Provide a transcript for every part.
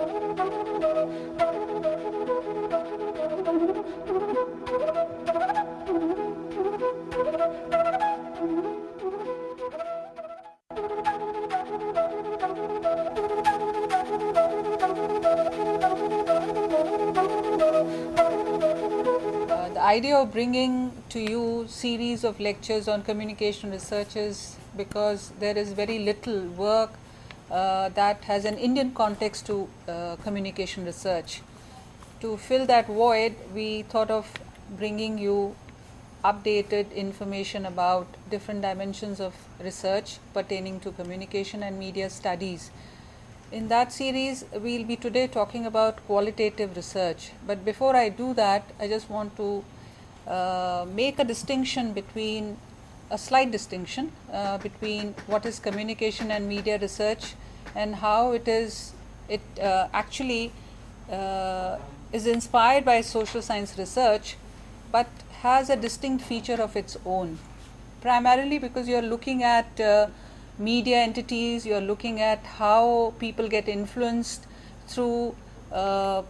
The idea of bringing to you series of lectures on communication research is because there is very little work that has an Indian context to communication research. To fill that void, we thought of bringing you updated information about different dimensions of research pertaining to communication and media studies. In that series, we will be today talking about qualitative research. But before I do that, I just want to make a distinction between, a slight distinction between what is communication and media research and how it actually is inspired by social science research but has a distinct feature of its own, primarily because you are looking at media entities, you are looking at how people get influenced through,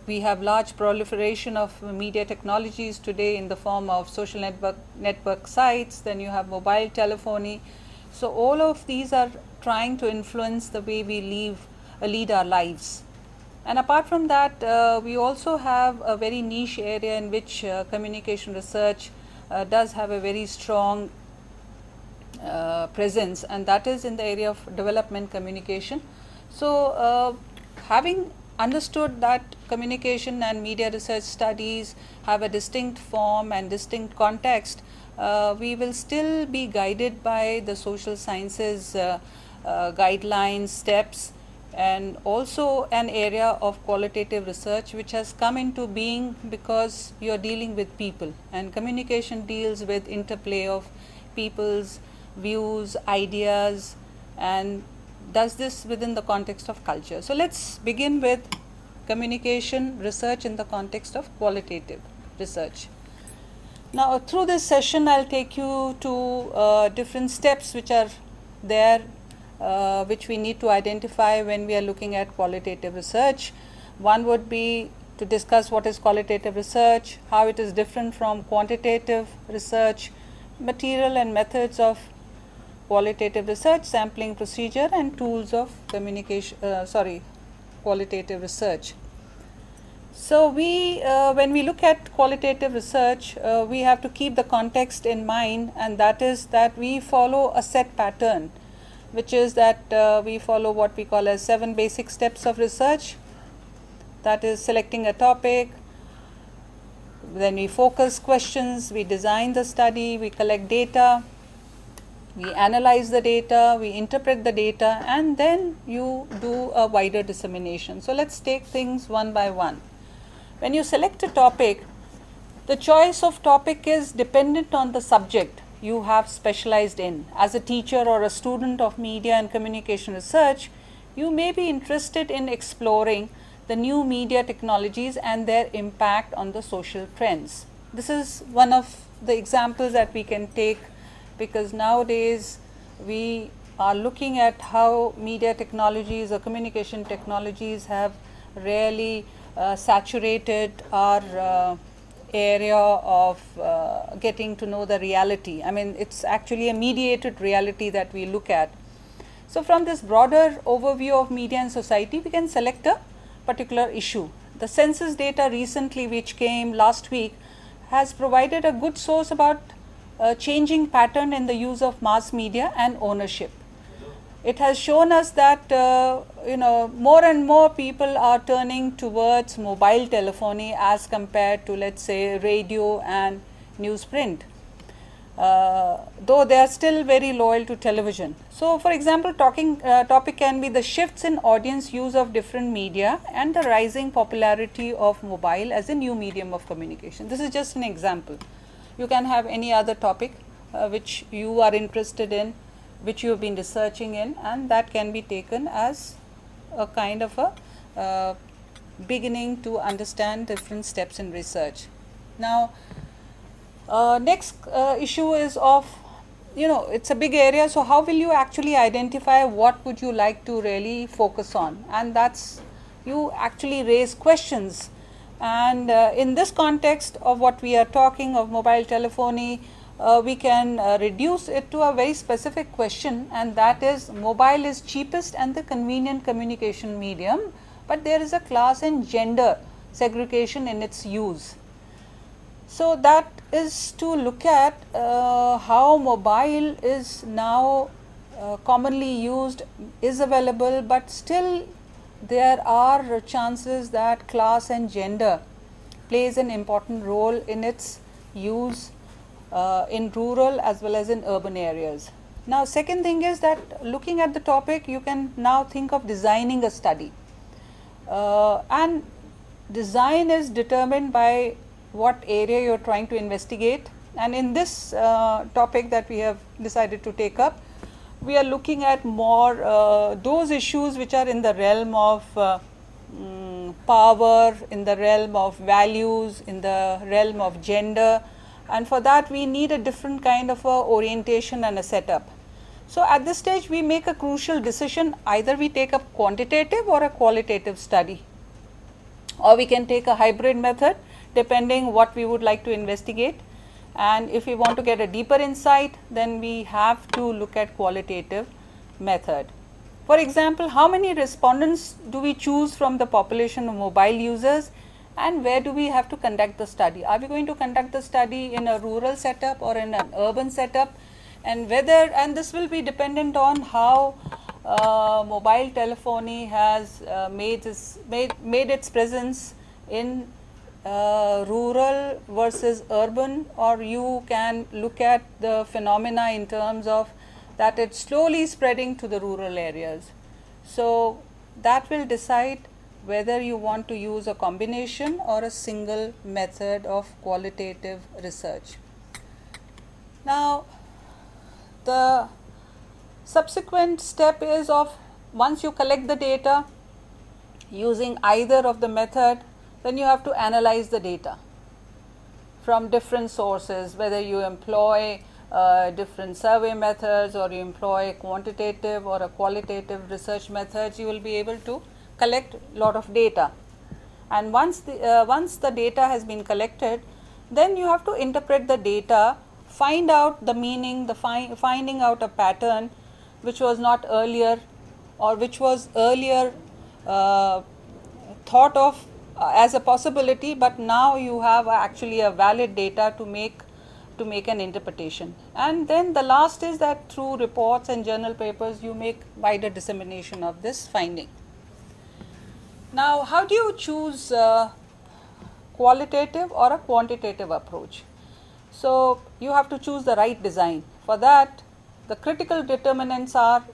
we have large proliferation of media technologies today in the form of social network sites, then you have mobile telephony. So all of these are trying to influence the way we lead our lives. And apart from that, we also have a very niche area in which communication research does have a very strong presence, and that is in the area of development communication. So having understood that communication and media research studies have a distinct form and distinct context, we will still be guided by the social sciences guidelines, steps, and also an area of qualitative research which has come into being because you are dealing with people, and communication deals with interplay of people's views, ideas, and does this within the context of culture. So let's begin with communication research in the context of qualitative research. Now through this session I'll take you to different steps which are there, which we need to identify when we are looking at qualitative research. One would be to discuss what is qualitative research, how it is different from quantitative research, material and methods of qualitative research, sampling procedure, and tools of qualitative research. So when we look at qualitative research, we have to keep the context in mind, and that is that we follow a set pattern, which is that we follow what we call as 7 basic steps of research. That is selecting a topic, then we focus questions, we design the study, we collect data, we analyze the data, we interpret the data, and then you do a wider dissemination. So let's take things one by one. When you select a topic, the choice of topic is dependent on the subject you have specialized in. As a teacher or a student of media and communication research, you may be interested in exploring the new media technologies and their impact on the social trends. This is one of the examples that we can take, because nowadays we are looking at how media technologies or communication technologies have really saturated our area of getting to know the reality. I mean, it's actually a mediated reality that we look at. So from this broader overview of media and society, we can select a particular issue. The census data recently, which came last week, has provided a good source about changing pattern in the use of mass media and ownership. It has shown us that more and more people are turning towards mobile telephony as compared to, let's say, radio and newsprint, though they are still very loyal to television. So for example, topic can be the shifts in audience use of different media and the rising popularity of mobile as a new medium of communication. This is just an example. You can have any other topic which you are interested in, which you have been researching in, and that can be taken as a kind of a beginning to understand different steps in research. Now next issue is of, it's a big area, so how will you actually identify what would you like to really focus on? And that's you actually raise questions. And in this context of what we are talking of mobile telephony, we can reduce it to a very specific question, and that is, mobile is cheapest and the convenient communication medium, but there is a class and gender segregation in its use. So, that is to look at how mobile is now commonly used, is available, but still there are chances that class and gender plays an important role in its use in rural as well as in urban areas. Now, second thing is that looking at the topic, you can now think of designing a study, and design is determined by what area you are trying to investigate. And in this topic that we have decided to take up, we are looking at more those issues which are in the realm of power, in the realm of values, in the realm of gender, and for that we need a different kind of a orientation and a setup. So, at this stage we make a crucial decision, either we take up quantitative or a qualitative study, or we can take a hybrid method depending what we would like to investigate. And if we want to get a deeper insight, then we have to look at qualitative method. For example, how many respondents do we choose from the population of mobile users, and where do we have to conduct the study? Are we going to conduct the study in a rural setup or in an urban setup, and whether, and this will be dependent on how mobile telephony has made its presence in rural versus urban, or you can look at the phenomena in terms of that it's slowly spreading to the rural areas. So, that will decide whether you want to use a combination or a single method of qualitative research. Now, the subsequent step is of, once you collect the data using either of the method, then you have to analyze the data from different sources, whether you employ different survey methods or you employ quantitative or a qualitative research methods. You will be able to collect lot of data, and once the data has been collected, then you have to interpret the data, find out the meaning, finding out a pattern which was not earlier, or which was earlier thought of as a possibility, but now you have actually a valid data to make an interpretation. And then the last is that through reports and journal papers you make wider dissemination of this finding. Now, how do you choose qualitative or a quantitative approach? So, you have to choose the right design. For that, the critical determinants are,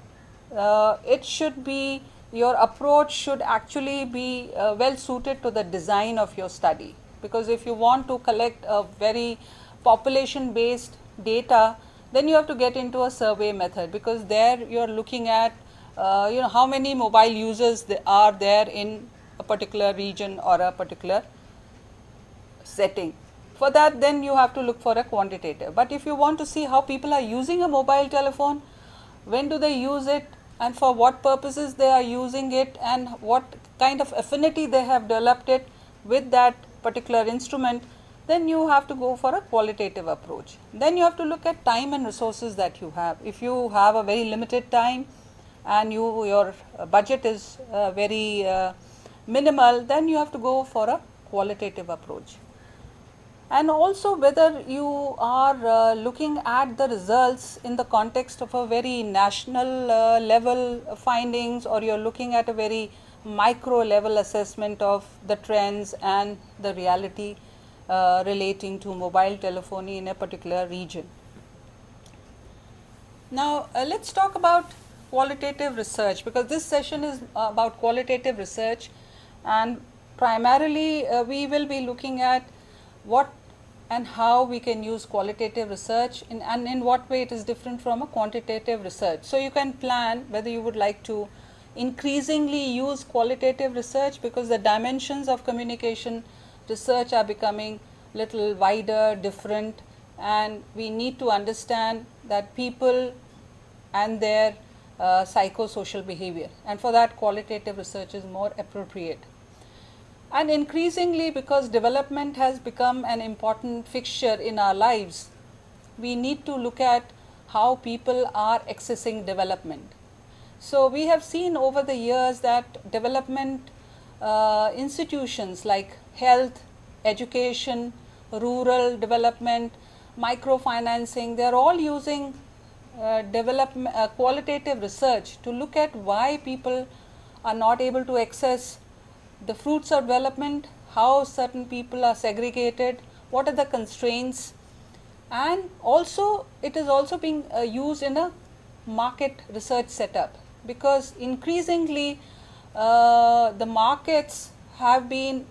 it should be, your approach should actually be well suited to the design of your study, because if you want to collect a very population based data, then you have to get into a survey method, because there you are looking at how many mobile users are there in a particular region or a particular setting. For that, then you have to look for a quantitative. But if you want to see how people are using a mobile telephone, when do they use it, and for what purposes they are using it, and what kind of affinity they have developed it with that particular instrument, then you have to go for a qualitative approach. Then you have to look at time and resources that you have. If you have a very limited time and your budget is very minimal, then you have to go for a qualitative approach. And also whether you are looking at the results in the context of a very national level findings, or you are looking at a very micro level assessment of the trends and the reality relating to mobile telephony in a particular region. Now, let us talk about qualitative research, because this session is about qualitative research, and primarily we will be looking at what and how we can use qualitative research and in what way it is different from a quantitative research. So, you can plan whether you would like to increasingly use qualitative research, because the dimensions of communication research are becoming little wider, different, and we need to understand that people and their psychosocial behavior, and for that qualitative research is more appropriate. And increasingly, because development has become an important fixture in our lives, we need to look at how people are accessing development. So we have seen over the years that development institutions like health, education, rural development, microfinancing, they are all using qualitative research to look at why people are not able to access the fruits of development, how certain people are segregated, what are the constraints, and also it is also being used in a market research setup, because increasingly the markets have been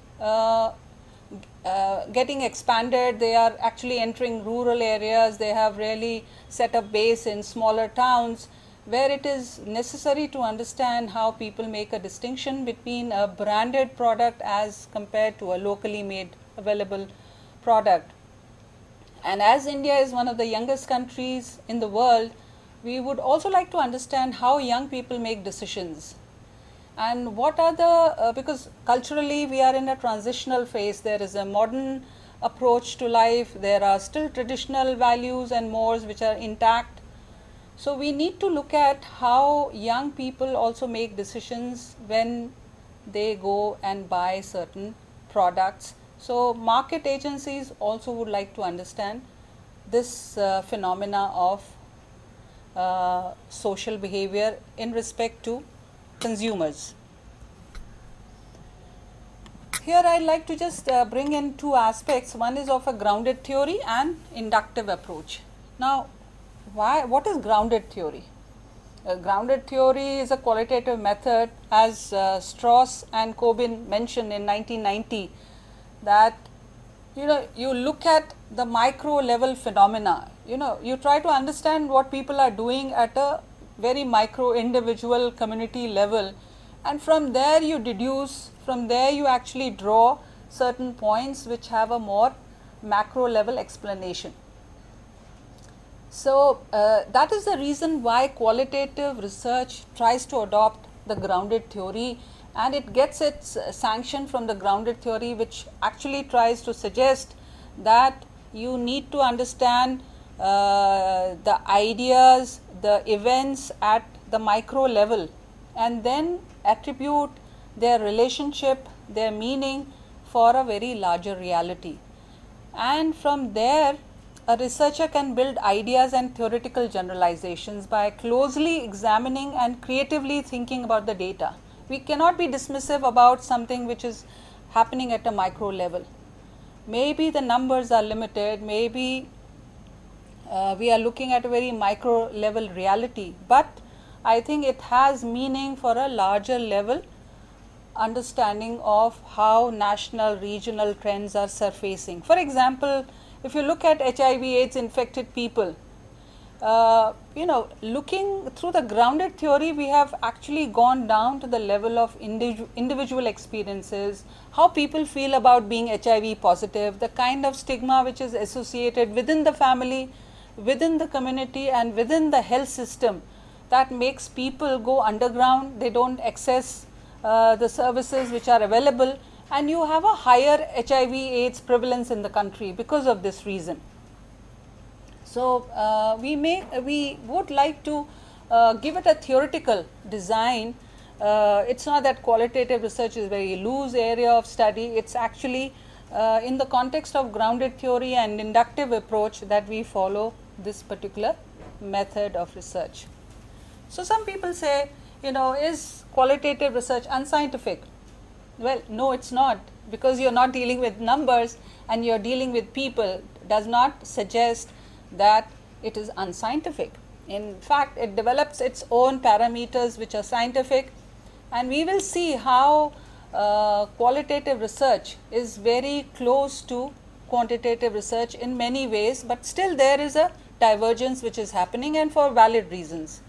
getting expanded. They are actually entering rural areas. They have really set up base in smaller towns, where it is necessary to understand how people make a distinction between a branded product as compared to a locally made available product. And as India is one of the youngest countries in the world, we would also like to understand how young people make decisions. And what are the, because culturally we are in a transitional phase, there is a modern approach to life, there are still traditional values and mores which are intact. So we need to look at how young people also make decisions when they go and buy certain products. So market agencies also would like to understand this phenomena of social behavior in respect to consumers. Here I would like to just bring in two aspects. One is of a grounded theory and inductive approach. Now, what is grounded theory? Grounded theory is a qualitative method, as Strauss and Coben mentioned in 1990, that you look at the micro level phenomena. You try to understand what people are doing at a very micro individual community level, and from there you deduce, from there you actually draw certain points which have a more macro level explanation. So that is the reason why qualitative research tries to adopt the grounded theory, and it gets its sanction from the grounded theory, which actually tries to suggest that you need to understand the ideas, the events at the micro level, and then attribute their relationship, their meaning for a very larger reality. And from there a researcher can build ideas and theoretical generalizations by closely examining and creatively thinking about the data. We cannot be dismissive about something which is happening at a micro level. Maybe the numbers are limited, maybe we are looking at a very micro level reality, but I think it has meaning for a larger level understanding of how national, regional trends are surfacing. For example, if you look at HIV/AIDS infected people, looking through the grounded theory, we have actually gone down to the level of individual experiences, how people feel about being HIV positive, the kind of stigma which is associated within the family, within the community, and within the health system, that makes people go underground. They don't access the services which are available, and you have a higher HIV/AIDS prevalence in the country because of this reason. So we would like to give it a theoretical design. It's not that qualitative research is a very loose area of study. It's actually in the context of grounded theory and inductive approach that we follow this particular method of research. So some people say, is qualitative research unscientific? Well, no, it's not, because you're not dealing with numbers and you're dealing with people does not suggest that it is unscientific. In fact, it develops its own parameters which are scientific, and we will see how qualitative research is very close to quantitative research in many ways, but still there is a divergence which is happening, and for valid reasons.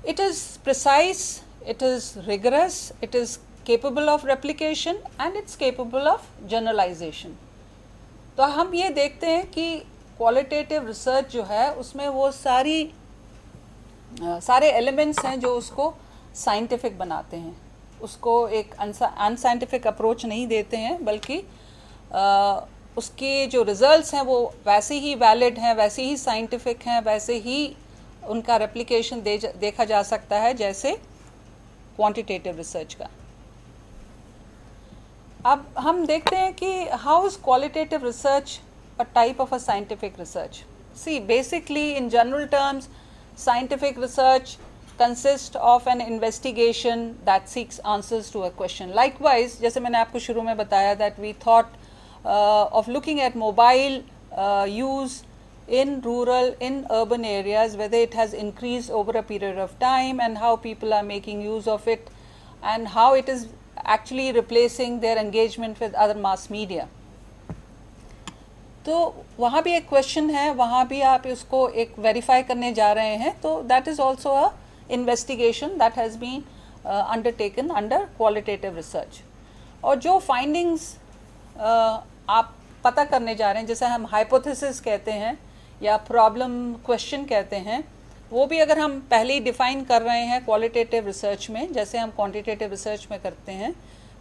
It is precise, it is rigorous, it is capable of replication, and it's capable of generalization. तो हम ये देखते हैं कि qualitative research जो है उसमें वो सारी सारे एलिमेंट्स हैं जो उसको साइंटिफिक बनाते हैं, उसको एक अनसाइंटिफिक अप्रोच नहीं देते हैं, बल्कि उसके जो रिजल्ट्स हैं वो वैसे ही वैलिड हैं, वैसे ही साइंटिफिक हैं, वैसे ही उनका रेप्लिकेशन देखा जा सकता है जैसे क्वांटिटेटिव रिसर्च का। अब हम देखते हैं कि how is qualitative research a type of a scientific research. See basically in general terms scientific research consists of an investigation that seeks answers to a question. Likewise, जैसे मैंने आपको शुरू में बताया that we thought of looking at mobile use in rural, in urban areas, whether it has increased over a period of time and how people are making use of it and how it is actually replacing their engagement with other mass media. तो वहाँ भी एक question है, वहाँ भी आप उसको एक वेरीफाई करने जा रहे हैं, तो that is also a investigation that has been undertaken under qualitative research. और जो फाइंडिंग्स आप पता करने जा रहे हैं, जैसे हम हाइपोथेसिस कहते हैं या प्रॉब्लम क्वेश्चन कहते हैं, वो भी अगर हम पहले ही डिफाइन कर रहे हैं क्वालिटेटिव रिसर्च में जैसे हम क्वांटिटेटिव रिसर्च में करते हैं,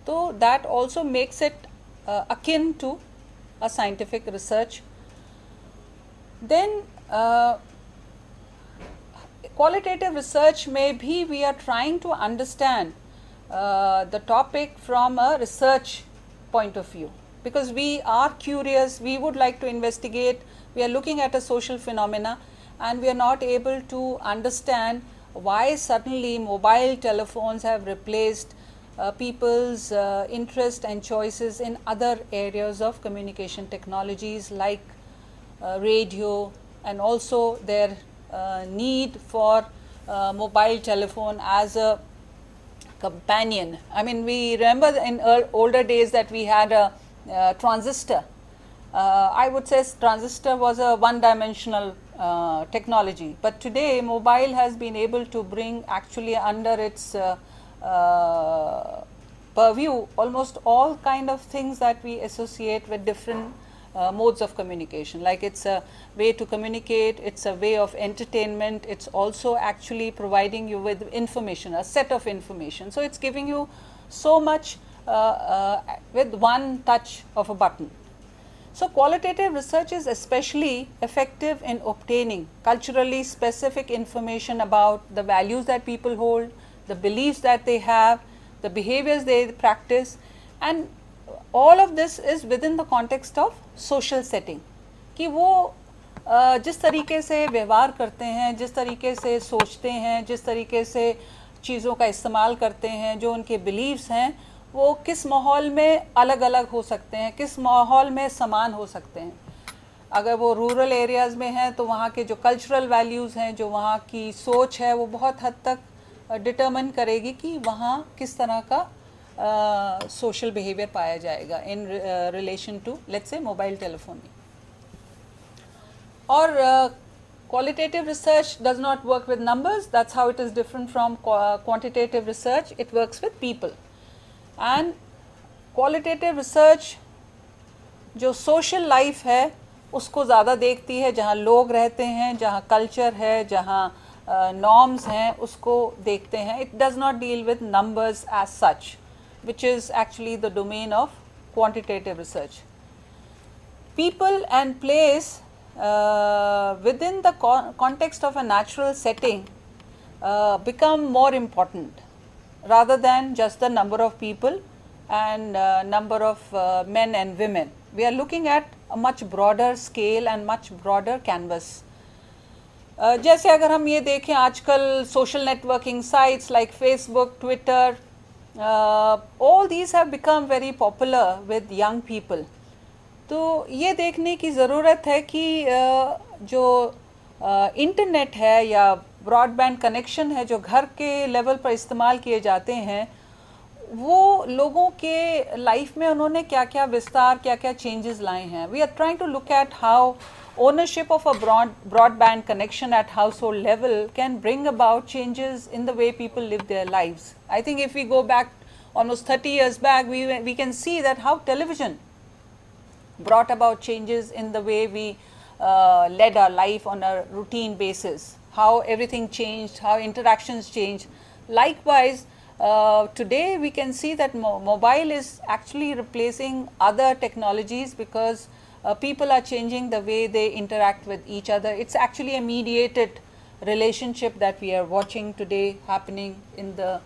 तो that also makes it akin to a scientific research. Then qualitative research may be we are trying to understand the topic from a research point of view, because we are curious, we would like to investigate, we are looking at a social phenomena and we are not able to understand why suddenly mobile telephones have replaced people's interest and choices in other areas of communication technologies like radio, and also their need for mobile telephone as a companion. I mean, we remember in older days that we had a transistor. I would say transistor was a one-dimensional technology, but today mobile has been able to bring actually under its purview almost all kind of things that we associate with different modes of communication. Like it's a way to communicate, it's a way of entertainment, it's also actually providing you with information, a set of information. So it's giving you so much with one touch of a button. So qualitative research is especially effective in obtaining culturally specific information about the values that people hold, the beliefs that they have, the behaviors they practice, and all of this is within the context of social setting. कि वो जिस तरीके से व्यवहार करते हैं, जिस तरीके से सोचते हैं, जिस तरीके से चीज़ों का इस्तेमाल करते हैं, जो उनके बिलीव्स हैं, वो किस माहौल में अलग अलग हो सकते हैं, किस माहौल में समान हो सकते हैं। अगर वो रूरल एरियाज़ में हैं तो वहाँ के जो कल्चरल वैल्यूज़ हैं, जो वहाँ की सोच है, वो बहुत हद तक डिटरमिन करेगी कि वहाँ किस तरह का सोशल बिहेवियर पाया जाएगा in relation to let's say mobile telephony. और qualitative research does not work with numbers, that's how it is different from quantitative research, it works with people. And qualitative research जो social life है उसको ज़्यादा देखती है, जहाँ लोग रहते हैं, जहाँ culture है, जहाँ norms हैं, उसको देखते हैं. It does not deal with numbers as such, which is actually the domain of quantitative research. People and place within the context of a natural setting become more important rather than just the number of people and number of men and women. We are looking at a much broader scale and much broader canvas. जैसे अगर हम ये देखें आजकल social networking sites like Facebook, Twitter, all these have become very popular with young people. तो ये देखने की ज़रूरत है कि जो इंटरनेट है या ब्रॉडबैंड कनेक्शन है जो घर के लेवल पर इस्तेमाल किए जाते हैं, वो लोगों के लाइफ में उन्होंने क्या क्या विस्तार, क्या क्या चेंजेस लाए हैं. We are trying to look at how ownership of a broadband connection at household level can bring about changes in the way people live their lives. I think if we go back almost 30 years back, we can see that how television brought about changes in the way we led our life on a routine basis. how everything changed, how interactions changed. Likewise, today we can see that mobile is actually replacing other technologies because people are changing the way they interact with each other. It's actually a mediated relationship that we are watching today happening in the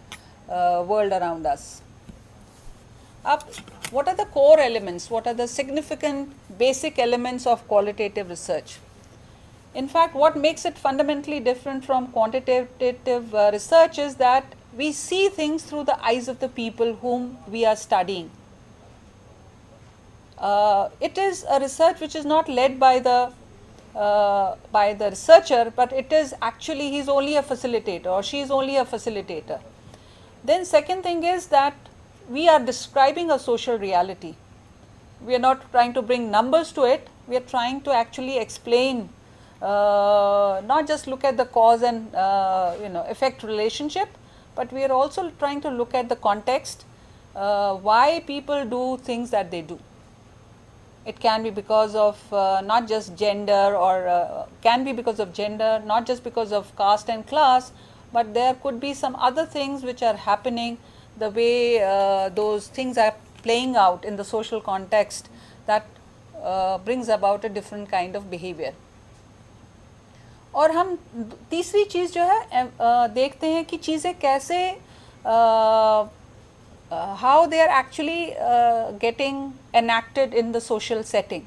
world around us. What are the core elements? What are the significant basic elements of qualitative research? In fact, what makes it fundamentally different from quantitative research is that we see things through the eyes of the people whom we are studying. It is a research which is not led by the researcher, but it is actually, he is only a facilitator or she is only a facilitator. Then second thing is that we are describing a social reality. We are not trying to bring numbers to it, we are trying to actually explain, not just look at the cause and effect relationship, but we are also trying to look at the context, why people do things that they do. It can be because of not just gender, or can be because of gender, not just because of caste and class, but there could be some other things which are happening, the way those things are playing out in the social context that brings about a different kind of behavior. और हम तीसरी चीज़ जो है देखते हैं कि चीज़ें कैसे how they are actually getting enacted in the social setting.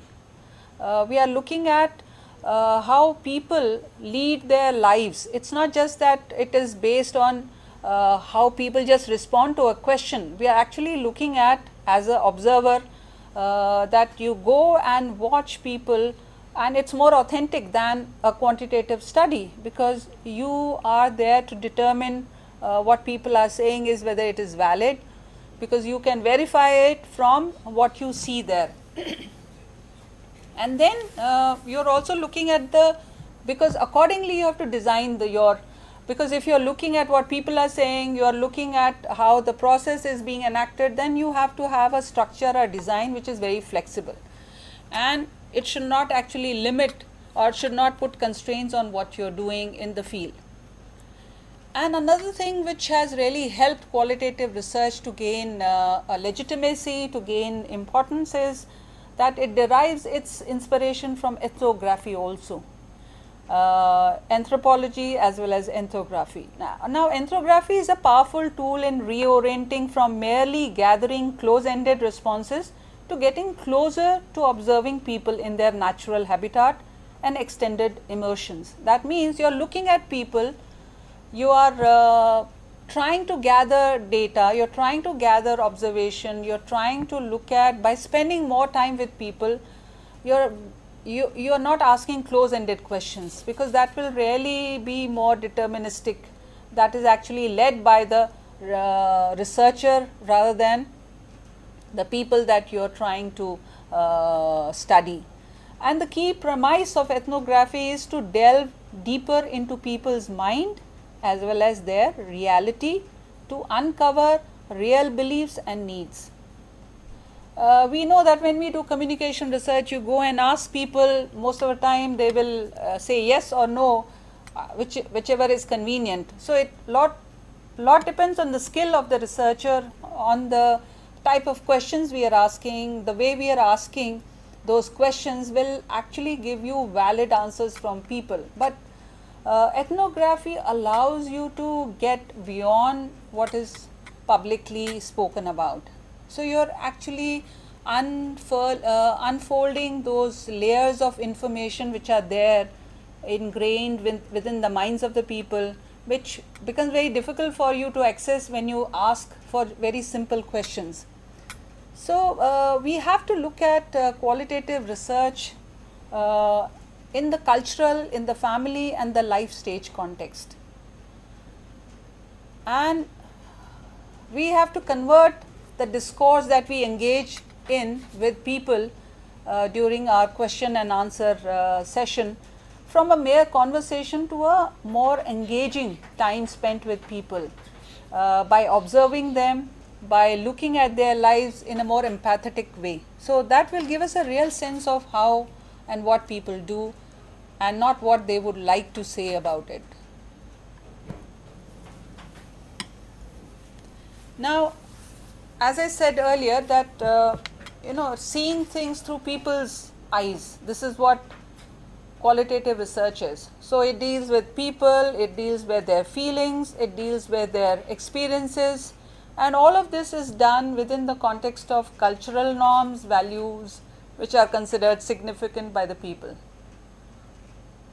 We are looking at how people lead their lives. It's not just that it is based on how people just respond to a question. We are actually looking at, as an observer, that you go and watch people, and it's more authentic than a quantitative study, because you are there to determine what people are saying is whether it is valid, because you can verify it from what you see there. And then you are also looking at because accordingly you have to design because if you are looking at what people are saying, you are looking at how the process is being enacted, then you have to have a structure, a design which is very flexible, and it should not actually limit or should not put constraints on what you are doing in the field. And another thing which has really helped qualitative research to gain a legitimacy, to gain importance, is that it derives its inspiration from ethnography also. Anthropology as well as ethnography. Now ethnography is a powerful tool in reorienting from merely gathering close-ended responses to getting closer to observing people in their natural habitat and extended immersions. That means you are looking at people, you are trying to gather data, you are trying to gather observation, you are trying to look at, by spending more time with people, you are not asking close-ended questions, because that will really be more deterministic. That is actually led by the researcher rather than the people that you are trying to study. And the key premise of ethnography is to delve deeper into people's mind as well as their reality, to uncover real beliefs and needs. We know that when we do communication research, you go and ask people, most of the time they will say yes or no, whichever is convenient. So it lot depends on the skill of the researcher, on the type of questions we are asking. The way we are asking those questions will actually give you valid answers from people. But ethnography allows you to get beyond what is publicly spoken about. So you are actually unfolding those layers of information which are there, ingrained within the minds of the people, which becomes very difficult for you to access when you ask for very simple questions. So we have to look at qualitative research in the cultural, in the family and the life stage context. And we have to convert the discourse that we engage in with people during our question and answer session from a mere conversation to a more engaging time spent with people by observing them, by looking at their lives in a more empathetic way. So that will give us a real sense of how and what people do. and not what they would like to say about it. Now, as I said earlier, that seeing things through people's eyes, this is what qualitative research is. So it deals with people, it deals with their feelings, it deals with their experiences, and all of this is done within the context of cultural norms, values, which are considered significant by the people.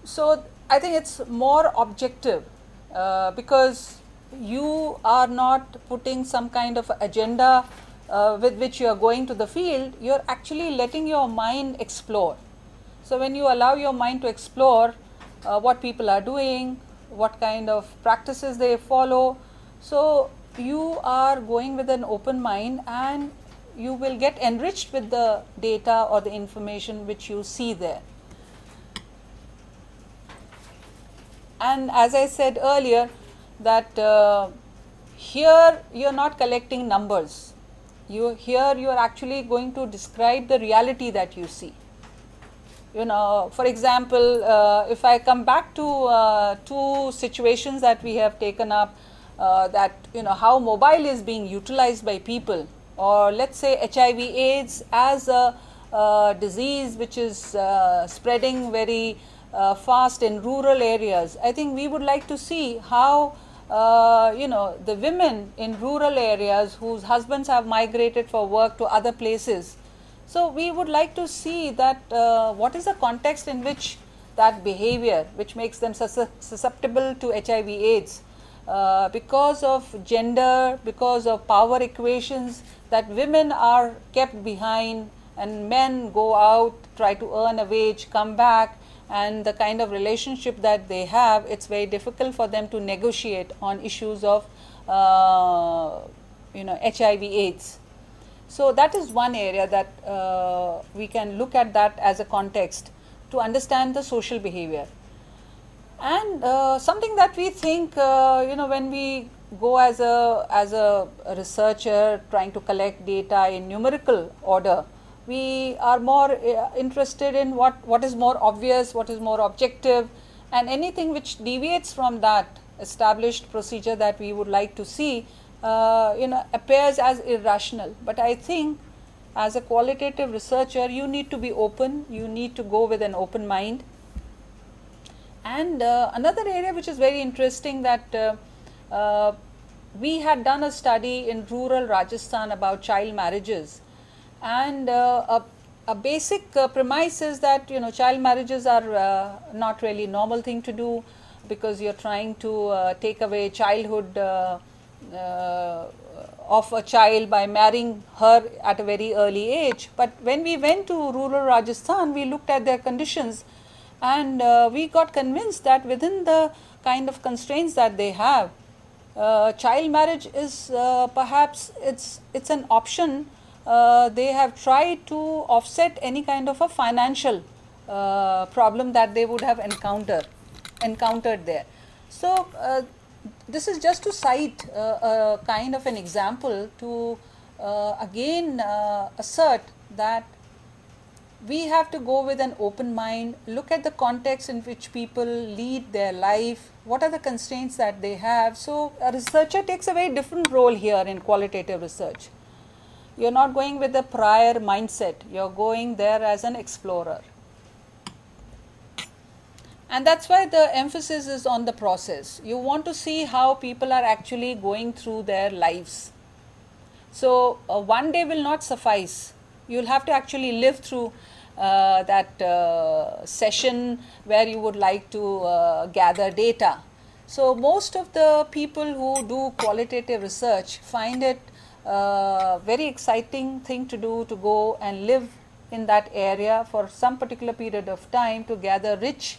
So I think it's more objective because you are not putting some kind of agenda with which you are going to the field, you are actually letting your mind explore. So when you allow your mind to explore what people are doing, what kind of practices they follow, so you are going with an open mind and you will get enriched with the data or the information which you see there. And as I said earlier, that here you are not collecting numbers. Here you are actually going to describe the reality that you see. For example, if I come back to two situations that we have taken up, that how mobile is being utilized by people, or let's say HIV/AIDS as a disease which is spreading very fast in rural areas. I think we would like to see how the women in rural areas whose husbands have migrated for work to other places. So we would like to see that what is the context in which that behavior which makes them susceptible to HIV/AIDS because of gender, because of power equations, that women are kept behind and men go out, try to earn a wage, come back, and the kind of relationship that they have, it's very difficult for them to negotiate on issues of HIV/AIDS. So that is one area that we can look at that as a context to understand the social behavior. And something that we think, when we go as a researcher trying to collect data in numerical order, we are more interested in what is more obvious, what is more objective, and anything which deviates from that established procedure that we would like to see appears as irrational. But I think as a qualitative researcher, you need to be open, you need to go with an open mind. And another area which is very interesting, that we had done a study in rural Rajasthan about child marriages, and a basic premise is that child marriages are not really normal thing to do, because you are trying to take away childhood of a child by marrying her at a very early age. But when we went to rural Rajasthan, we looked at their conditions, and we got convinced that within the kind of constraints that they have, child marriage is perhaps it's an option. They have tried to offset any kind of a financial problem that they would have encountered there. So this is just to cite a kind of an example to again assert that we have to go with an open mind, look at the context in which people lead their life, what are the constraints that they have. So a researcher takes a very different role here in qualitative research. You are not going with a prior mindset, you are going there as an explorer. And that's why the emphasis is on the process. You want to see how people are actually going through their lives. So one day will not suffice. You will have to actually live through that session where you would like to gather data. So most of the people who do qualitative research find it very exciting thing to do, to go and live in that area for some particular period of time to gather rich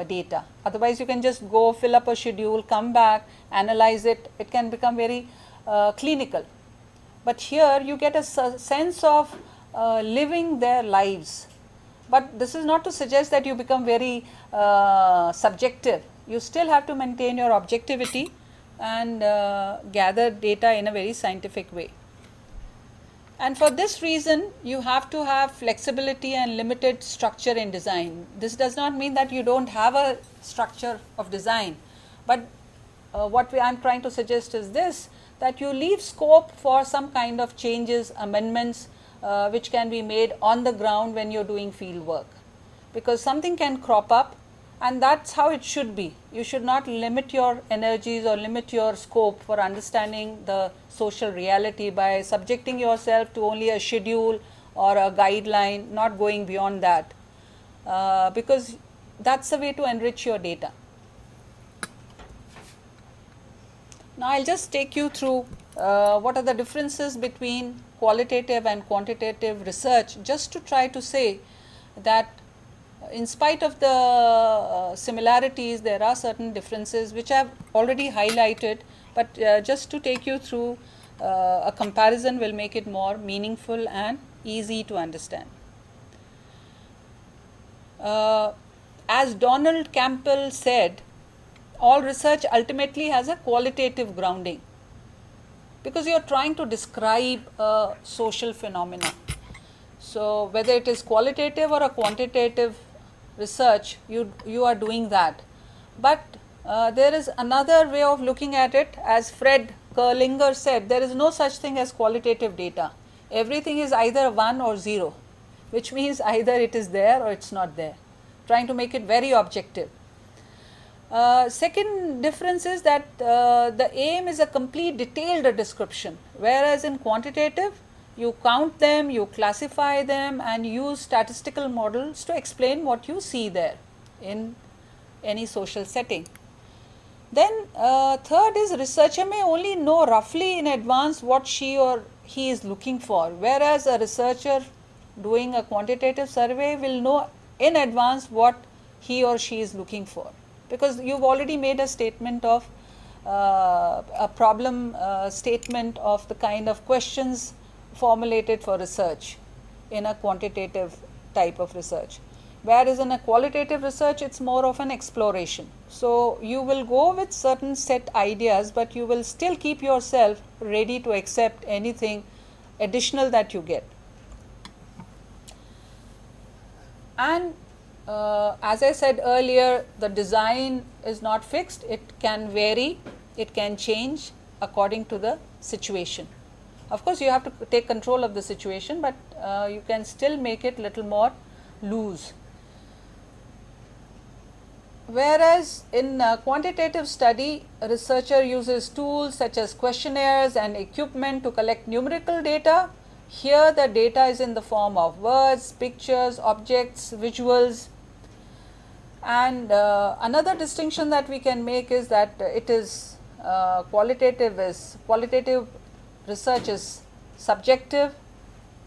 data. Otherwise you can just go fill up a schedule, come back, analyze it, it can become very clinical. But here you get a sense of living their lives. But this is not to suggest that you become very subjective. You still have to maintain your objectivity and gather data in a very scientific way. And for this reason, you have to have flexibility and limited structure in design. This does not mean that you don't have a structure of design, but I'm trying to suggest is this, that you leave scope for some kind of changes, amendments, which can be made on the ground when you're doing field work. Because something can crop up, and that's how it should be. You should not limit your energies or limit your scope for understanding the social reality by subjecting yourself to only a schedule or a guideline, not going beyond that, because that's the way to enrich your data. Now, I'll just take you through what are the differences between qualitative and quantitative research, just to try to say that in spite of the similarities, there are certain differences which I have already highlighted, but just to take you through a comparison will make it more meaningful and easy to understand. As Donald Campbell said, all research ultimately has a qualitative grounding, because you are trying to describe a social phenomena. So, whether it is qualitative or a quantitative research, you are doing that. But there is another way of looking at it. As Fred Kerlinger said, there is no such thing as qualitative data. Everything is either 1 or 0, which means either it is there or it's not there, trying to make it very objective. Second difference is that the aim is a complete detailed description, whereas in quantitative, you count them, you classify them, and use statistical models to explain what you see there in any social setting. Then third is, researcher may only know roughly in advance what she or he is looking for, whereas a researcher doing a quantitative survey will know in advance what he or she is looking for, because you've already made a statement of a problem statement of the kind of questions formulated for research in a quantitative type of research, whereas in a qualitative research it's more of an exploration. So, you will go with certain set ideas, but you will still keep yourself ready to accept anything additional that you get. And as I said earlier, the design is not fixed, it can vary, it can change according to the situation. Of course, you have to take control of the situation, but you can still make it little more loose. Whereas in quantitative study, a researcher uses tools such as questionnaires and equipment to collect numerical data. Here the data is in the form of words, pictures, objects, visuals. And another distinction that we can make is that it is qualitative research is subjective,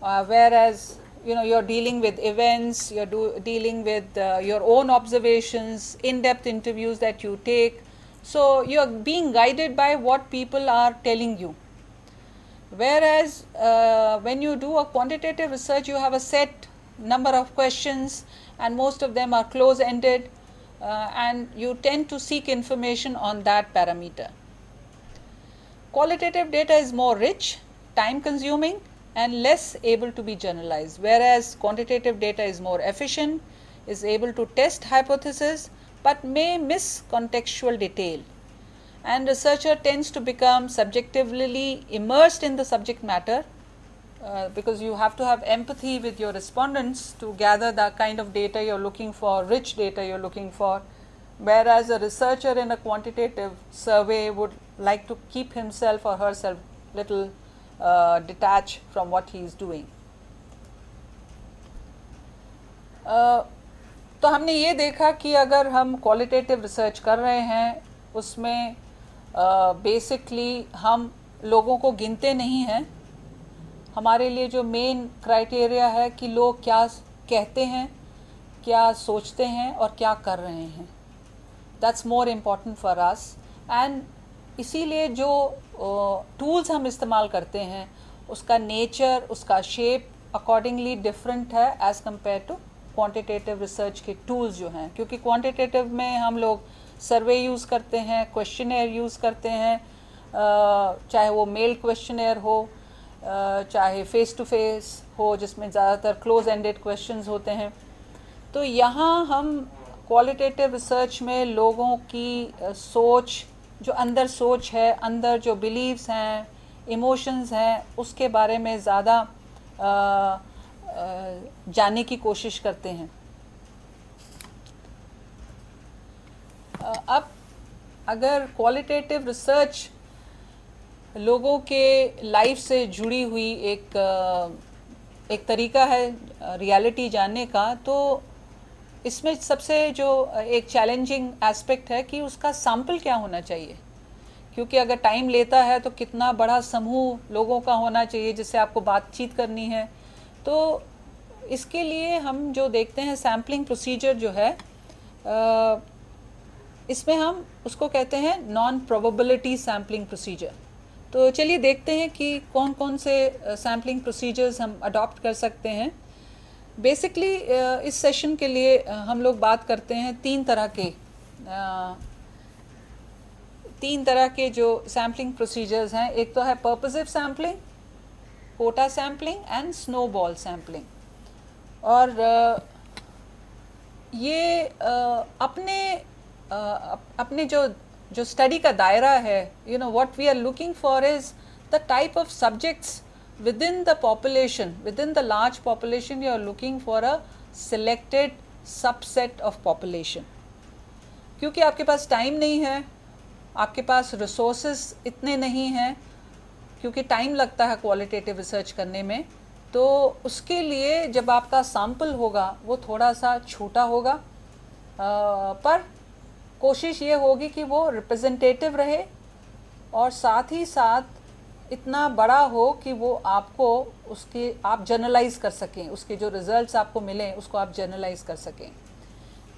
whereas you are dealing with events, you are dealing with your own observations, in-depth interviews that you take. So, you are being guided by what people are telling you. Whereas when you do a quantitative research, you have a set number of questions, and most of them are close ended, and you tend to seek information on that parameter. Qualitative data is more rich, time consuming, and less able to be generalized, whereas quantitative data is more efficient, is able to test hypotheses, but may miss contextual detail. And researcher tends to become subjectively immersed in the subject matter, because you have to have empathy with your respondents to gather the kind of data you are looking for, rich data you are looking for, whereas a researcher in a quantitative survey would like to keep himself or herself little detached from what he is doing. तो हमने ये देखा कि अगर हम qualitative research कर रहे हैं, उसमें बेसिकली हम लोगों को गिनते नहीं हैं. हमारे लिए जो मेन क्राइटेरिया है कि लोग क्या कहते हैं, क्या सोचते हैं और क्या कर रहे हैं, that's more important for us. And इसीलिए जो टूल्स हम इस्तेमाल करते हैं, उसका नेचर, उसका शेप अकॉर्डिंगली डिफरेंट है as compare to quantitative research के टूल्स जो हैं. क्योंकि क्वांटिटेटिव में हम लोग सर्वे यूज़ करते हैं, क्वेश्चनेयर यूज़ करते हैं, चाहे वो मेल क्वेश्चनेयर हो चाहे फेस टू फेस हो जिसमें ज़्यादातर क्लोज एंडेड क्वेश्चंस होते हैं। तो यहाँ हम क्वालिटेटिव रिसर्च में लोगों की सोच, जो अंदर सोच है, अंदर जो बिलीव्स हैं, इमोशंस हैं, उसके बारे में ज़्यादा जानने की कोशिश करते हैं। अब अगर क्वालिटेटिव रिसर्च लोगों के लाइफ से जुड़ी हुई एक तरीका है रियलिटी जानने का, तो इसमें सबसे जो एक चैलेंजिंग एस्पेक्ट है कि उसका सैम्पल क्या होना चाहिए, क्योंकि अगर टाइम लेता है तो कितना बड़ा समूह लोगों का होना चाहिए जिससे आपको बातचीत करनी है। तो इसके लिए हम जो देखते हैं सैम्पलिंग प्रोसीजर जो है, इसमें हम उसको कहते हैं नॉन प्रोबेबिलिटी सैम्पलिंग प्रोसीजर। तो चलिए देखते हैं कि कौन कौन से सैम्पलिंग प्रोसीजर्स हम अडॉप्ट कर सकते हैं। बेसिकली इस सेशन के लिए हम लोग बात करते हैं तीन तरह के जो सैम्पलिंग प्रोसीजर्स हैं। एक तो है purposive sampling, quota sampling and snowball sampling. और ये अपने जो स्टडी का दायरा है, what we are looking for is the type of subjects within the population, within the large population, you are looking for a selected subset of population। क्योंकि आपके पास time नहीं है, आपके पास रिसोर्सेज इतने नहीं हैं, क्योंकि टाइम लगता है क्वालिटेटिव रिसर्च करने में, तो उसके लिए जब आपका सैम्पल होगा वो थोड़ा सा छोटा होगा, पर कोशिश ये होगी कि वो रिप्रेजेंटेटिव रहे और साथ ही साथ इतना बड़ा हो कि वो आपको आप जनरलाइज कर सकें, उसके जो रिजल्ट्स आपको मिलें उसको आप जनरलाइज कर सकें।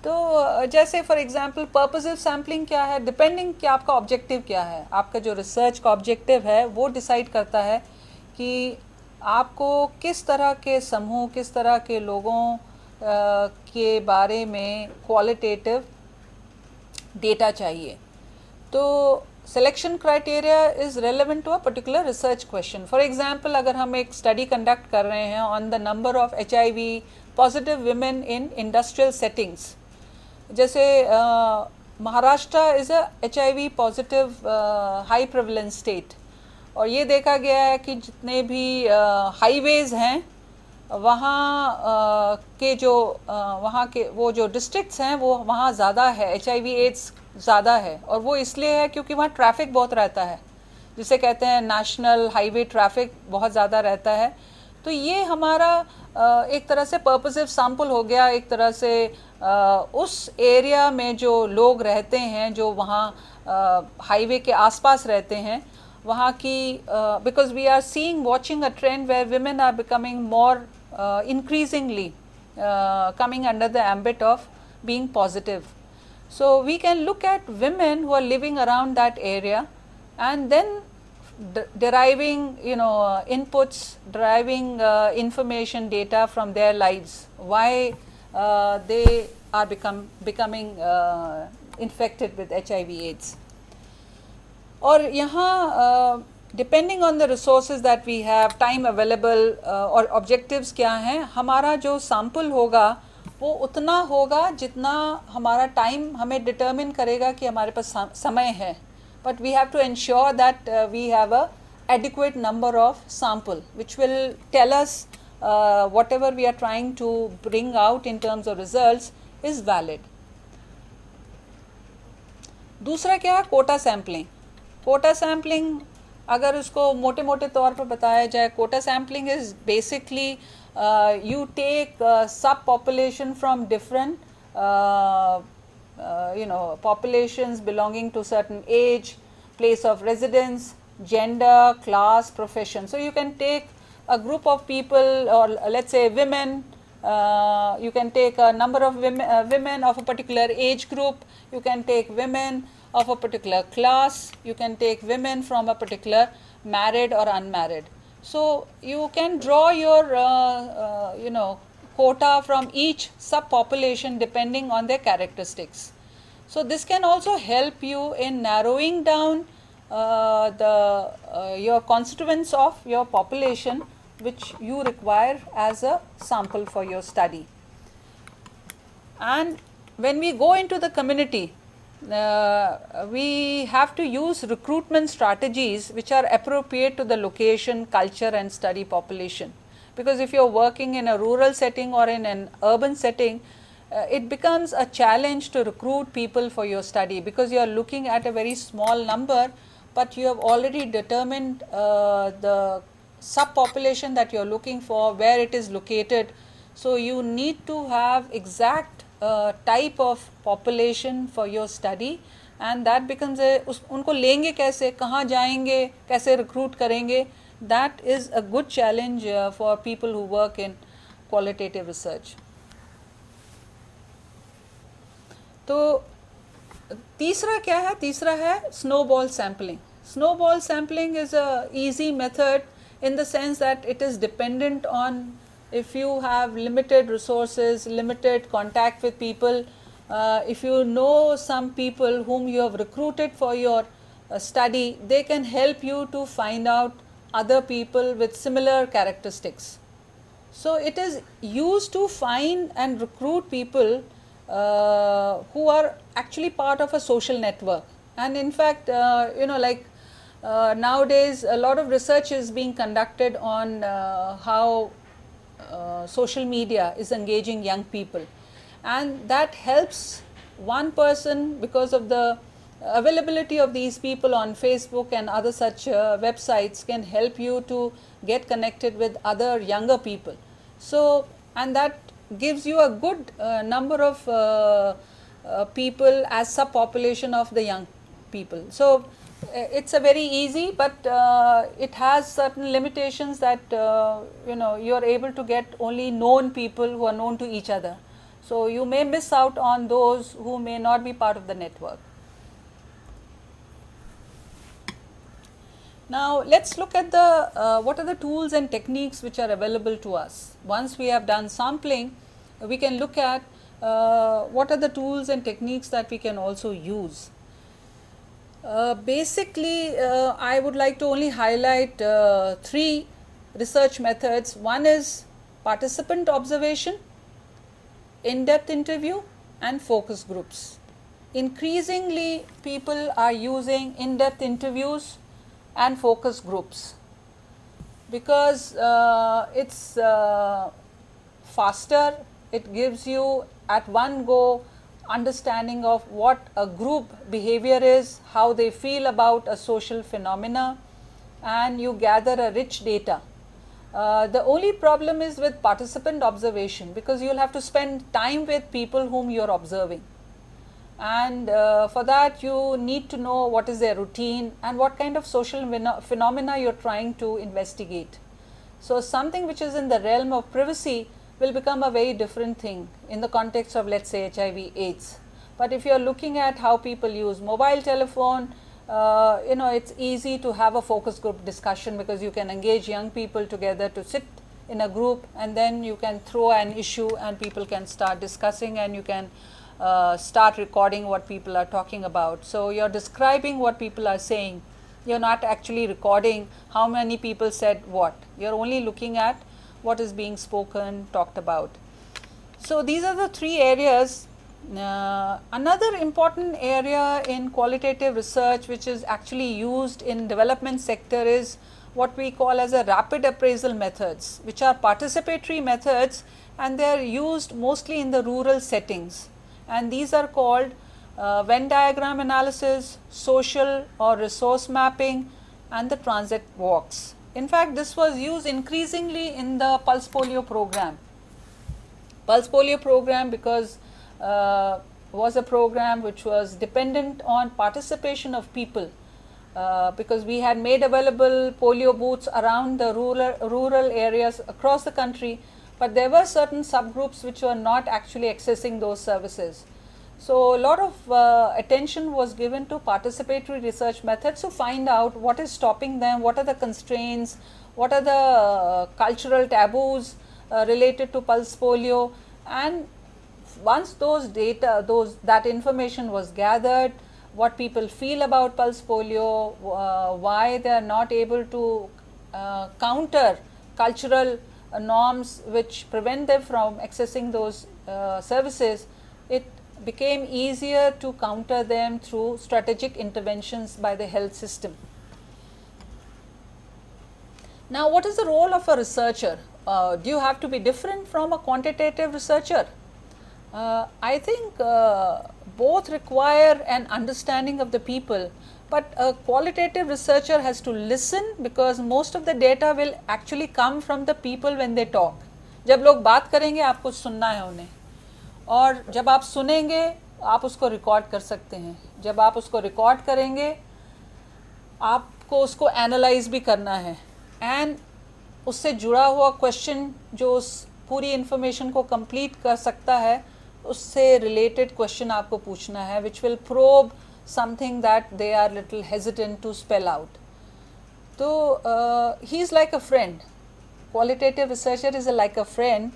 तो जैसे फॉर एग्जांपल पर्पसिव सैम्पलिंग क्या है, डिपेंडिंग कि आपका ऑब्जेक्टिव क्या है, आपका जो रिसर्च का ऑब्जेक्टिव है वो डिसाइड करता है कि आपको किस तरह के समूह, किस तरह के लोगों के बारे में क्वालिटेटिव डेटा चाहिए। तो selection criteria is relevant to a particular research question. For example अगर हम एक स्टडी कंडक्ट कर रहे हैं on the number of HIV positive women in industrial settings, जैसे Maharashtra is a HIV positive high prevalence state, और ये देखा गया है कि जितने भी हाईवेज़ हैं वहाँ वहाँ के वो जो डिस्ट्रिक्ट्स हैं वो वहाँ ज़्यादा है, HIV एड्स ज़्यादा है। और वो इसलिए है क्योंकि वहाँ ट्रैफिक बहुत रहता है, जिसे कहते हैं नेशनल हाईवे ट्रैफिक बहुत ज़्यादा रहता है। तो ये हमारा एक तरह से पर्पसिव सैंपल हो गया, एक तरह से उस एरिया में जो लोग रहते हैं, जो वहाँ हाईवे के आसपास रहते हैं, वहाँ की because we are watching a trend where women are becoming more increasingly coming under the ambit of being positive. So we can look at women who are living around that area and then deriving inputs, deriving information data from their lives, why they are becoming infected with HIV AIDS. और यहाँ depending on the resources that we have, time available और objectives क्या हैं, हमारा जो sample होगा वो उतना होगा जितना हमारा टाइम हमें डिटर्मिन करेगा कि हमारे पास समय है। But we have to ensure that we have a adequate number of sample which will tell us whatever we are trying to bring out in terms of results is valid. दूसरा क्या है, Kota sampling. Quota sampling अगर उसको मोटे मोटे तौर पर बताया जाए, quota sampling is basically you take sub population from different populations belonging to certain age, place of residence, gender, class, profession. So you can take a group of people, or let's say women, you can take a number of women of a particular age group, you can take women of a particular class, you can take women from a particular married or unmarried. So you can draw your quota from each subpopulation depending on their characteristics. So this can also help you in narrowing down your constituents of your population which you require as a sample for your study. And when we go into the community, we have to use recruitment strategies which are appropriate to the location, culture and study population. Because if you are working in a rural setting or in an urban setting, it becomes a challenge to recruit people for your study, because you are looking at a very small number, but you have already determined the subpopulation that you are looking for, where it is located. So you need to have exact type of population for your study, and that becomes a उनको लेंगे कैसे, कहाँ जाएंगे, कैसे recruit करेंगे. That is a good challenge for people who work in qualitative research. तो तीसरा क्या है? तीसरा है snowball sampling. Snowball sampling is a easy method in the sense that it is dependent on, if you have limited resources, limited contact with people, if you know some people whom you have recruited for your study, they can help you to find out other people with similar characteristics. So it is used to find and recruit people who are actually part of a social network. And in fact, nowadays a lot of research is being conducted on how social media is engaging young people, and that helps one person, because of the availability of these people on Facebook and other such websites, can help you to get connected with other younger people. So, and that gives you a good number of people as subpopulation of the young people. So it's a very easy, but it has certain limitations that you are able to get only known people who are known to each other. So you may miss out on those who may not be part of the network. Now let's look at the what are the tools and techniques which are available to us. Once we have done sampling, we can look at what are the tools and techniques that we can also use. Basically, I would like to only highlight three research methods. One is participant observation, in-depth interview and focus groups. Increasingly, people are using in-depth interviews and focus groups because it's faster, it gives you at one go understanding of what a group behavior is, how they feel about a social phenomena, and you gather a rich data. The only problem is with participant observation, because you will have to spend time with people whom you are observing, and for that you need to know what is their routine and what kind of social phenomena you are trying to investigate. So something which is in the realm of privacy will become a very different thing in the context of, let's say, HIV AIDS. But if you are looking at how people use mobile telephone, it's easy to have a focus group discussion, because you can engage young people together to sit in a group, and then you can throw an issue and people can start discussing, and you can start recording what people are talking about. So you're describing what people are saying. You're not actually recording how many people said what. You're only looking at what is being spoken, talked about. So these are the three areas. Another important area in qualitative research which is actually used in development sector is what we call as a rapid appraisal methods, which are participatory methods, and they are used mostly in the rural settings. And these are called Venn diagram analysis, social or resource mapping, and the transit walks. In fact, this was used increasingly in the pulse polio program. Pulse polio program, because was a program which was dependent on participation of people, because we had made available polio booths around the rural areas across the country, but there were certain subgroups which were not actually accessing those services. So a lot of attention was given to participatory research methods to find out what is stopping them, what are the constraints, what are the cultural taboos related to pulse polio. And once those data, that information was gathered, what people feel about pulse polio, why they are not able to counter cultural norms which prevent them from accessing those services, it became easier to counter them through strategic interventions by the health system. Now, what is the role of a researcher? Do you have to be different from a quantitative researcher? I think both require an understanding of the people, but a qualitative researcher has to listen, because most of the data will actually come from the people when they talk. जब लोग बात करेंगे आपको सुनना है उन्हें, और जब आप सुनेंगे आप उसको रिकॉर्ड कर सकते हैं. जब आप उसको रिकॉर्ड करेंगे आपको उसको एनालाइज भी करना है, एंड उससे जुड़ा हुआ क्वेश्चन जो उस पूरी इन्फॉर्मेशन को कंप्लीट कर सकता है, उससे रिलेटेड क्वेश्चन आपको पूछना है, which will probe something that they are little hesitant to spell out. तो he is like a friend. Qualitative researcher is like a friend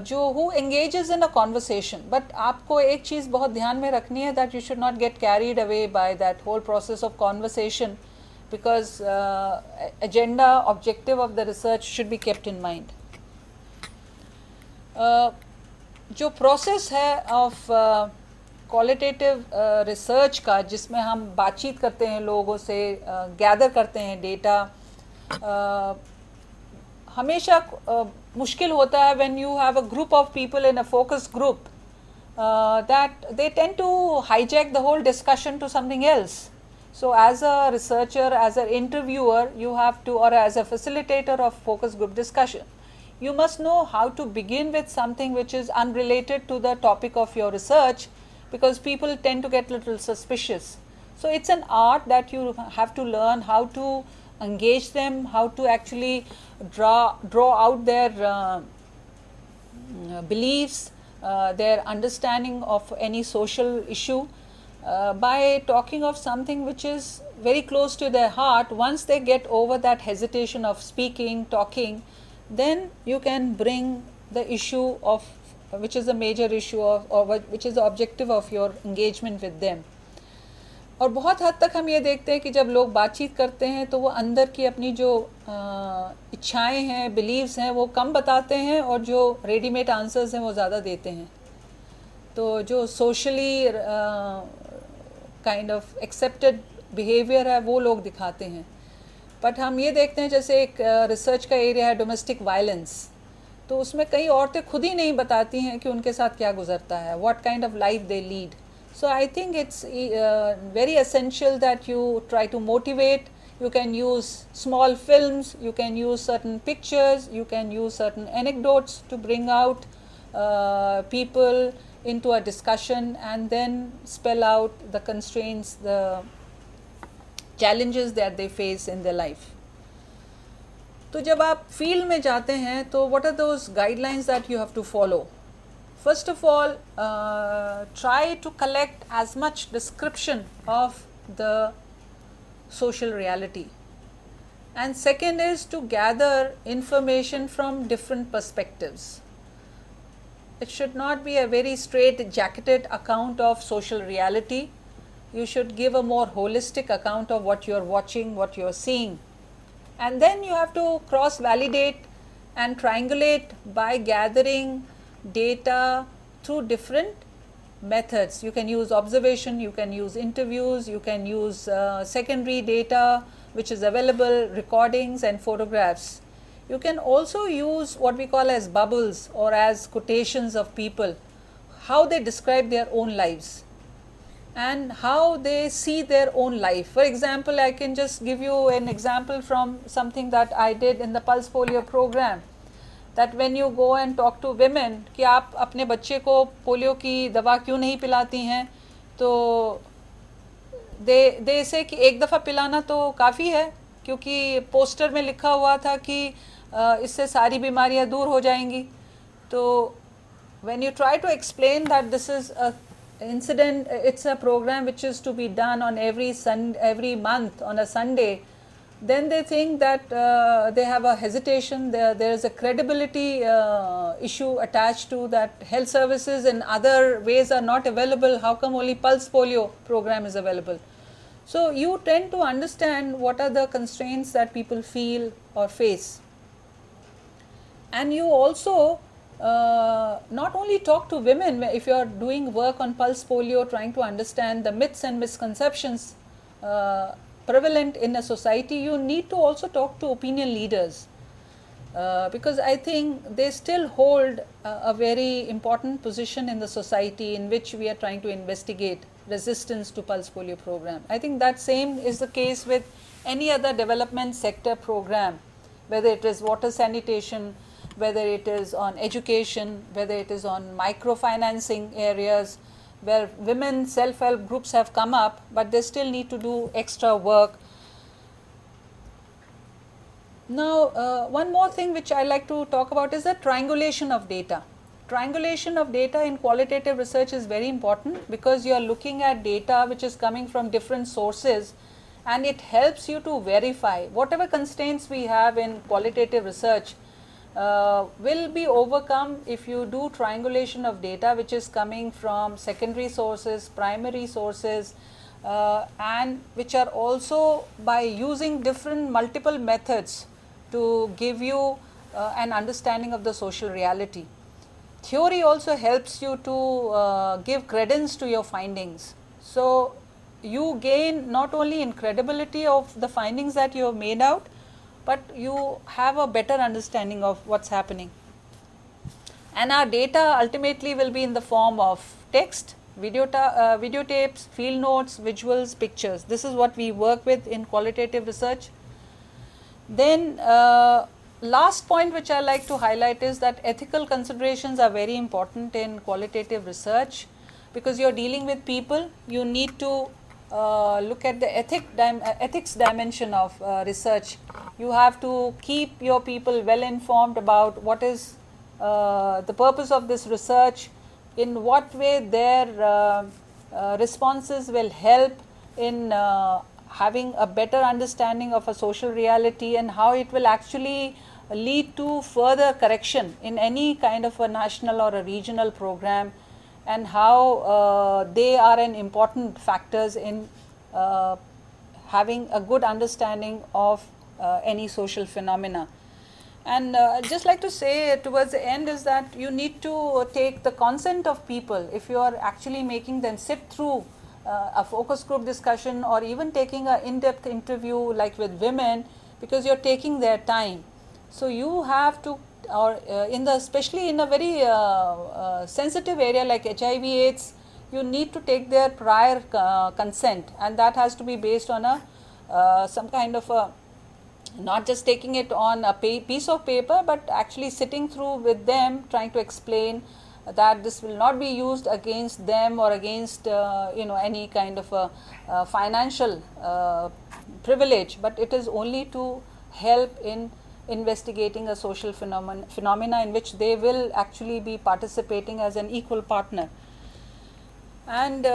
जो who engages in a conversation. But आपको एक चीज़ बहुत ध्यान में रखनी है, that you should not get carried away by that whole process of conversation, because agenda objective of the research should be kept in mind. जो process है of qualitative research का, जिसमें हम बातचीत करते हैं लोगों से, gather करते हैं data, हमेशा मुश्किल होता है when you have a group of people in a focus group, that they tend to hijack the whole discussion to something else. So as a researcher, as an interviewer, you have to, or as a facilitator of focus group discussion, you must know how to begin with something which is unrelated to the topic of your research, because people tend to get a little suspicious. So it's an art that you have to learn how to engage them, how to actually draw out their beliefs, their understanding of any social issue. By talking of something which is very close to their heart. Once they get over that hesitation of speaking, talking, then you can bring the issue of, which is the major issue of, or which is the objective of your engagement with them. और बहुत हद तक हम ये देखते हैं कि जब लोग बातचीत करते हैं तो वो अंदर की अपनी जो इच्छाएं हैं, बिलीव्स हैं, वो कम बताते हैं, और जो रेडीमेड आंसर्स हैं वो ज़्यादा देते हैं. तो जो socially kind of accepted behaviour है वो लोग दिखाते हैं. बट हम ये देखते हैं, जैसे एक रिसर्च का एरिया है डोमेस्टिक वायलेंस, तो उसमें कई औरतें खुद ही नहीं बताती हैं कि उनके साथ क्या गुजरता है, what kind of life they lead. So I think it's very essential that you try to motivate. You can use small films, you can use certain pictures, you can use certain anecdotes to bring out people into a discussion, and then spell out the constraints, the challenges that they face in their life. तो जब आप field में जाते हैं तो what are those guidelines that you have to follow? First of all, try to collect as much description of the social reality, and second is to gather information from different perspectives. It should not be a very straight jacketed account of social reality. You should give a more holistic account of what you are watching, what you are seeing, and then you have to cross validate and triangulate by gathering data through different methods. You can use observation, you can use interviews, you can use secondary data which is available, recordings and photographs. You can also use what we call as bubbles or as quotations of people, how they describe their own lives and how they see their own life. For example, I can just give you an example from something that I did in the Pulse Polio program. That when you go and talk to women कि आप अपने बच्चे को polio की दवा क्यों नहीं पिलाती हैं, तो दे से कि एक दफ़ा पिलाना तो काफ़ी है, क्योंकि पोस्टर में लिखा हुआ था कि इससे सारी बीमारियां दूर हो जाएंगी. तो when you try to explain that this is a incident, it's a program which is to be done on every month on a Sunday, then they think that they have a hesitation, there is a credibility issue attached to that. Health services in other ways are not available, how come only pulse polio program is available? So you tend to understand what are the constraints that people feel or face, and you also not only talk to women. If you are doing work on pulse polio, trying to understand the myths and misconceptions prevalent in a society, you need to also talk to opinion leaders, because I think they still hold a very important position in the society in which we are trying to investigate resistance to pulse polio program. I think that same is the case with any other development sector program, whether it is water sanitation, whether it is on education, whether it is on microfinancing areas, where women self-help groups have come up, but they still need to do extra work. Now, one more thing which I like to talk about is the triangulation of data. Triangulation of data in qualitative research is very important, because you are looking at data which is coming from different sources, and it helps you to verify whatever constraints we have in qualitative research will be overcome if you do triangulation of data which is coming from secondary sources, primary sources, and which are also by using different multiple methods to give you an understanding of the social reality. Theory also helps you to give credence to your findings. So you gain not only in credibility of the findings that you have made out, but you have a better understanding of what's happening. And our data ultimately will be in the form of text, videotapes, field notes, visuals, pictures. This is what we work with in qualitative research. Then last point which I like to highlight is that ethical considerations are very important in qualitative research, because you are dealing with people. You need to look at the ethics dimension of research. You have to keep your people well informed about what is the purpose of this research, in what way their responses will help in having a better understanding of a social reality, and how it will actually lead to further correction in any kind of a national or a regional program, and how they are an important factors in having a good understanding of any social phenomena. And just like to say towards the end is that you need to take the consent of people if you are actually making them sit through a focus group discussion, or even taking an in-depth interview like with women, because you are taking their time. So you have to, or especially in a very sensitive area like HIV/AIDS, you need to take their prior consent, and that has to be based on a some kind of a, not just taking it on a piece of paper, but actually sitting through with them, trying to explain that this will not be used against them or against any kind of a financial privilege, but it is only to help in investigating a social phenomena in which they will actually be participating as an equal partner. And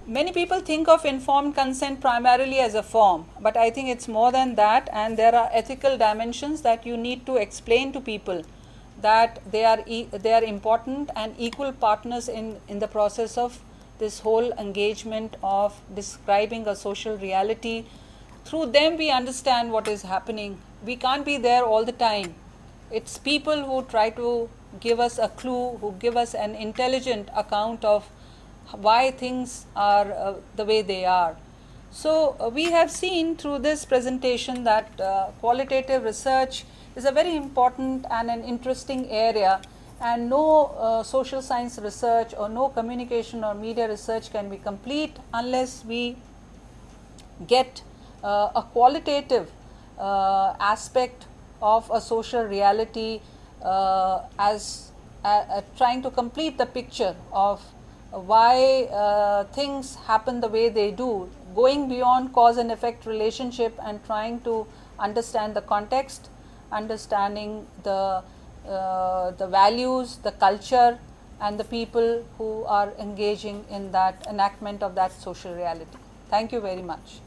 many people think of informed consent primarily as a form, but I think it's more than that, and there are ethical dimensions that you need to explain to people, that they are important and equal partners in the process of this whole engagement of describing a social reality. Through them we understand what is happening. We can't be there all the time. It's people who try to give us a clue, who give us an intelligent account of why things are the way they are. So we have seen through this presentation that qualitative research is a very important and an interesting area, and no social science research or no communication or media research can be complete unless we get a qualitative aspect of a social reality as trying to complete the picture of why things happen the way they do, going beyond cause and effect relationship and trying to understand the context, understanding the values, the culture, and the people who are engaging in that enactment of that social reality. Thank you very much.